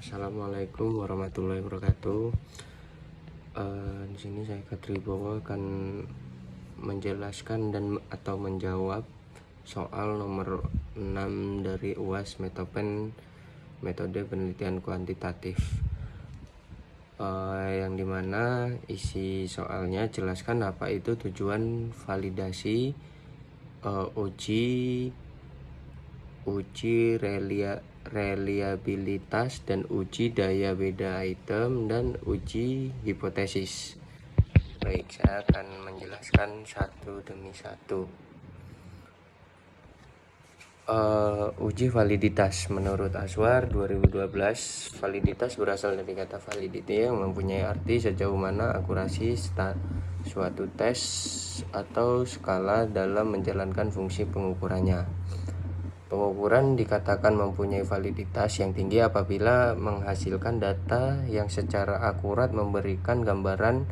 Assalamualaikum warahmatullahi wabarakatuh. Di sini saya Katribowo akan menjelaskan dan atau menjawab soal nomor 6 dari UAS Metopen, metode penelitian kuantitatif. Yang dimana isi soalnya jelaskan apa itu tujuan validasi, uji reliabilitas dan uji daya beda item dan uji hipotesis. Baik, saya akan menjelaskan satu demi satu. Uji validitas menurut Aswar 2012, validitas berasal dari kata validity yang mempunyai arti sejauh mana akurasi suatu tes atau skala dalam menjalankan fungsi pengukurannya. Pengukuran dikatakan mempunyai validitas yang tinggi apabila menghasilkan data yang secara akurat memberikan gambaran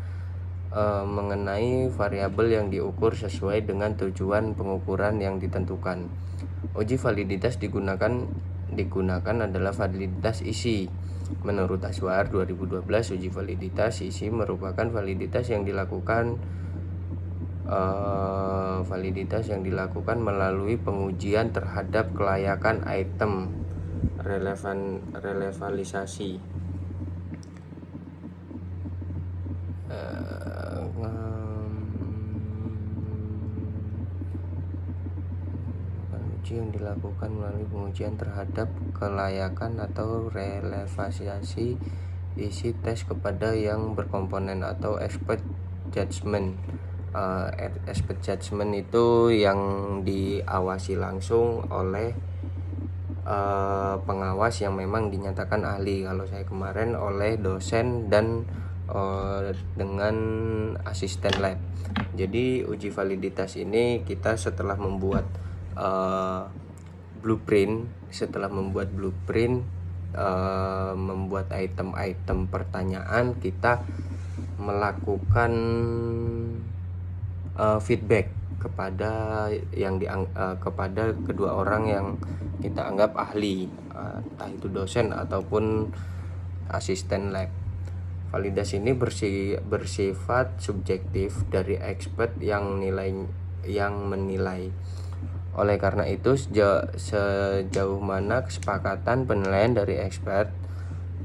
mengenai variabel yang diukur sesuai dengan tujuan pengukuran yang ditentukan. Uji validitas digunakan adalah validitas isi. Menurut Aswar 2012, uji validitas isi merupakan validitas yang dilakukan melalui pengujian terhadap kelayakan item relevalisasi. Uji yang dilakukan melalui pengujian terhadap kelayakan atau relevalisasi isi tes kepada yang berkomponen atau expert judgment. Expert judgment itu yang diawasi langsung oleh pengawas yang memang dinyatakan ahli. Kalau saya kemarin oleh dosen dan dengan asisten lab. Jadi uji validitas ini kita setelah membuat blueprint, membuat item-item pertanyaan, kita melakukan feedback kepada kepada kedua orang yang kita anggap ahli, entah itu dosen ataupun asisten lab. Validasi ini bersifat subjektif dari expert yang menilai. Oleh karena itu, sejauh mana kesepakatan penilaian dari expert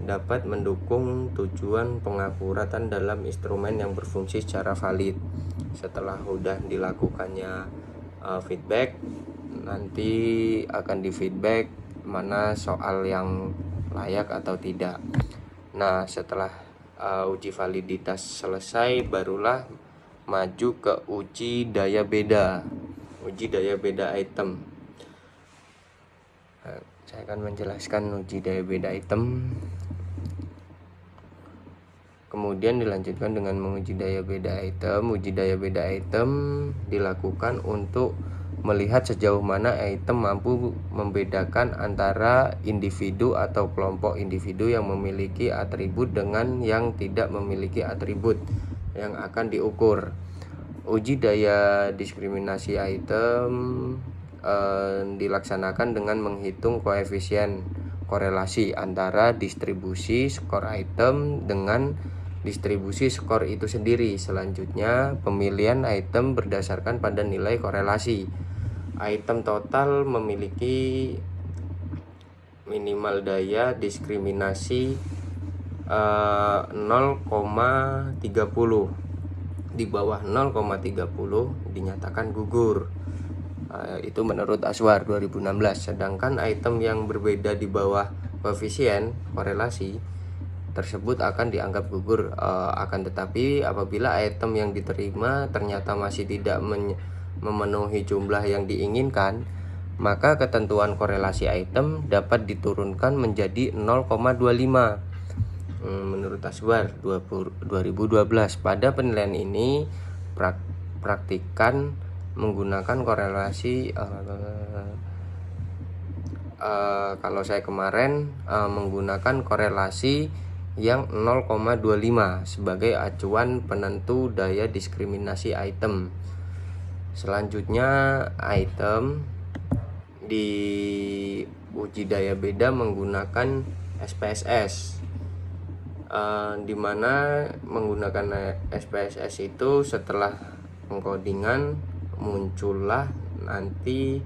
dapat mendukung tujuan pengakuratan dalam instrumen yang berfungsi secara valid. Setelah sudah dilakukannya feedback, nanti akan di feedback mana soal yang layak atau tidak. Nah, setelah uji validitas selesai, barulah maju ke uji daya beda item. Saya akan menjelaskan uji daya beda item. Kemudian dilanjutkan dengan menguji daya beda item. Uji daya beda item dilakukan untuk melihat sejauh mana item mampu membedakan antara individu atau kelompok individu yang memiliki atribut dengan yang tidak memiliki atribut yang akan diukur. Uji daya diskriminasi item dilaksanakan dengan menghitung koefisien korelasi antara distribusi skor item dengan distribusi skor itu sendiri. Selanjutnya, pemilihan item berdasarkan pada nilai korelasi. Item total memiliki minimal daya diskriminasi 0,30. Di bawah 0,30 dinyatakan gugur. Itu menurut Aswar 2016. Sedangkan item yang berbeda di bawah koefisien korelasi tersebut akan dianggap gugur. Akan tetapi apabila item yang diterima ternyata masih tidak memenuhi jumlah yang diinginkan, maka ketentuan korelasi item dapat diturunkan menjadi 0,25. Menurut Aswar 2012, pada penilaian ini praktikan menggunakan korelasi kalau saya kemarin menggunakan korelasi yang 0,25 sebagai acuan penentu daya diskriminasi item. Selanjutnya, item di uji daya beda menggunakan SPSS, dimana menggunakan SPSS itu setelah pengkodingan muncullah nanti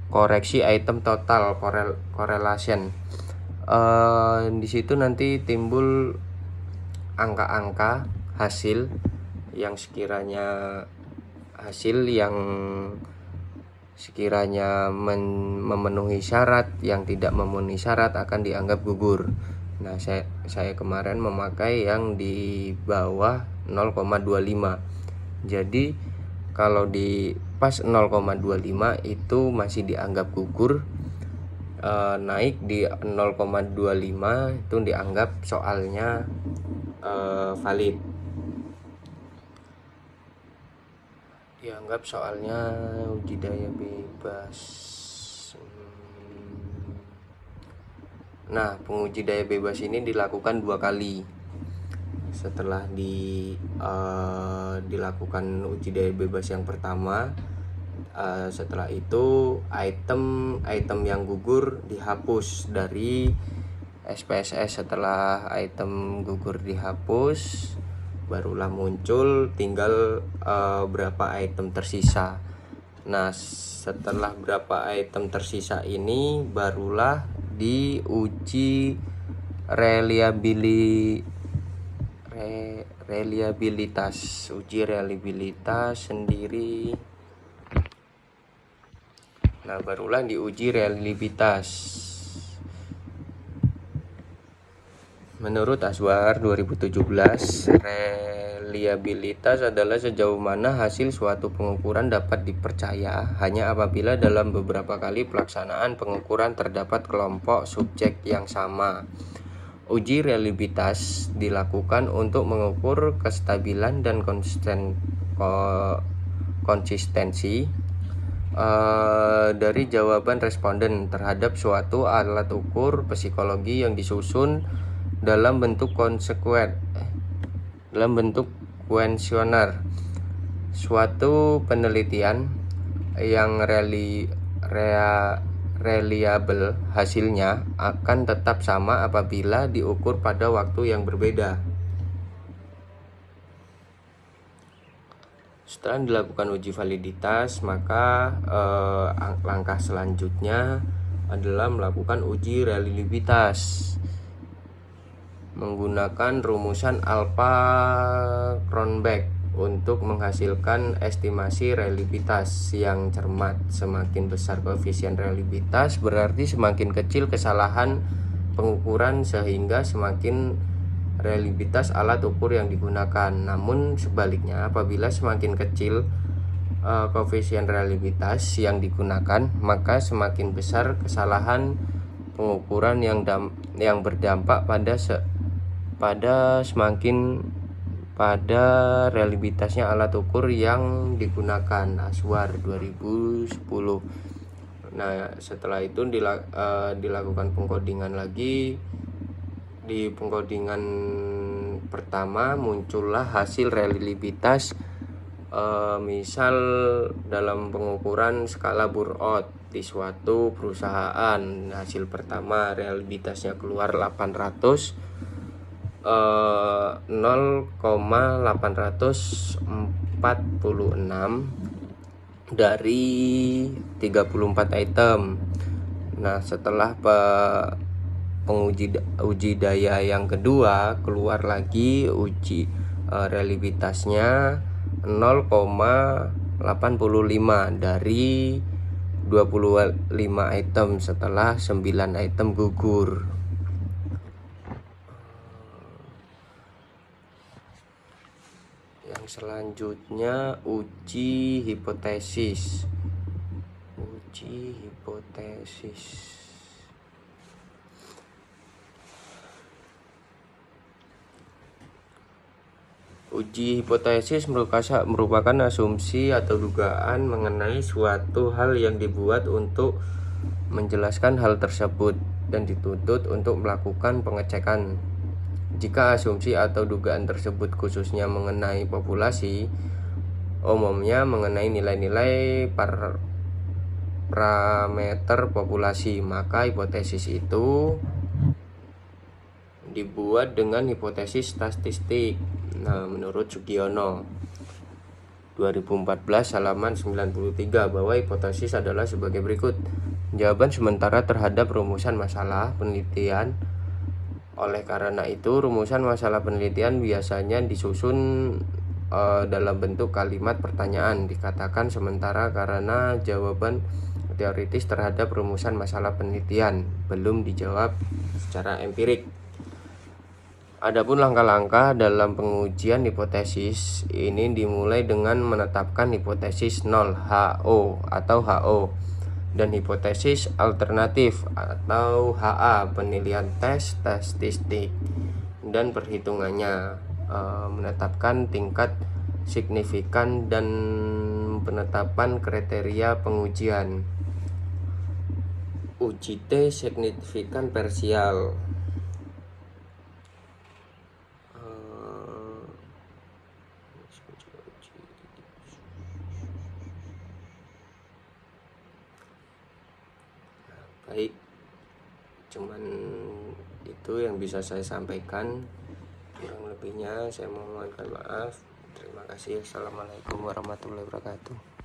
koreksi item total correlation. Di situ nanti timbul angka-angka hasil yang sekiranya memenuhi syarat, yang tidak memenuhi syarat akan dianggap gugur. Nah, saya kemarin memakai yang di bawah 0,25. Jadi kalau di pas 0,25 itu masih dianggap gugur. Naik di 0,25 itu dianggap soalnya valid. Dianggap soalnya uji daya bebas. Nah, penguji daya bebas ini dilakukan 2 kali. Setelah dilakukan uji daya bebas yang pertama, setelah itu item yang gugur dihapus dari SPSS. Setelah item gugur dihapus, barulah muncul tinggal berapa item tersisa. Nah, setelah berapa item tersisa ini barulah diuji reliabilitas. Uji reliabilitas sendiri. Nah, barulah diuji reliabilitas. Menurut Azwar 2017, reliabilitas adalah sejauh mana hasil suatu pengukuran dapat dipercaya hanya apabila dalam beberapa kali pelaksanaan pengukuran terdapat kelompok subjek yang sama. Uji reliabilitas dilakukan untuk mengukur kestabilan dan konsistensi dari jawaban responden terhadap suatu alat ukur psikologi yang disusun dalam bentuk kuesioner. Suatu penelitian yang reliable hasilnya akan tetap sama apabila diukur pada waktu yang berbeda. Setelah dilakukan uji validitas, maka langkah selanjutnya adalah melakukan uji reliabilitas menggunakan rumusan Alpha-Kronberg untuk menghasilkan estimasi reliabilitas yang cermat. Semakin besar koefisien reliabilitas berarti semakin kecil kesalahan pengukuran, sehingga semakin reliabilitas alat ukur yang digunakan. Namun sebaliknya, apabila semakin kecil koefisien reliabilitas yang digunakan, maka semakin besar kesalahan pengukuran yang berdampak pada reliabilitasnya alat ukur yang digunakan. Azwar 2010. Nah, setelah itu dilakukan pengkodingan lagi. Di pengkodingan pertama muncullah hasil reliabilitas, misal dalam pengukuran skala Burnout di suatu perusahaan. Hasil pertama reliabilitasnya keluar 0,846 dari 34 item. Nah, setelah uji daya yang kedua, keluar lagi uji reliabilitasnya 0,85 dari 25 item setelah 9 item gugur. Yang selanjutnya uji hipotesis. Uji hipotesis merupakan asumsi atau dugaan mengenai suatu hal yang dibuat untuk menjelaskan hal tersebut dan dituntut untuk melakukan pengecekan. Jika asumsi atau dugaan tersebut khususnya mengenai populasi, umumnya mengenai nilai-nilai parameter populasi, maka hipotesis itu dibuat dengan hipotesis statistik. Nah, menurut Sugiono 2014 halaman 93 bahwa hipotesis adalah sebagai berikut. Jawaban sementara terhadap rumusan masalah penelitian. Oleh karena itu, rumusan masalah penelitian biasanya disusun dalam bentuk kalimat pertanyaan. Dikatakan sementara karena jawaban teoritis terhadap rumusan masalah penelitian belum dijawab secara empirik. Adapun langkah-langkah dalam pengujian hipotesis ini dimulai dengan menetapkan hipotesis 0 HO atau HO dan hipotesis alternatif atau HA, penilaian tes statistik dan perhitungannya, menetapkan tingkat signifikan dan penetapan kriteria pengujian. Uji T signifikan parsial. Baik, cuman itu yang bisa saya sampaikan. Kurang lebihnya saya mohonkan maaf. Terima kasih. Assalamualaikum warahmatullahi wabarakatuh.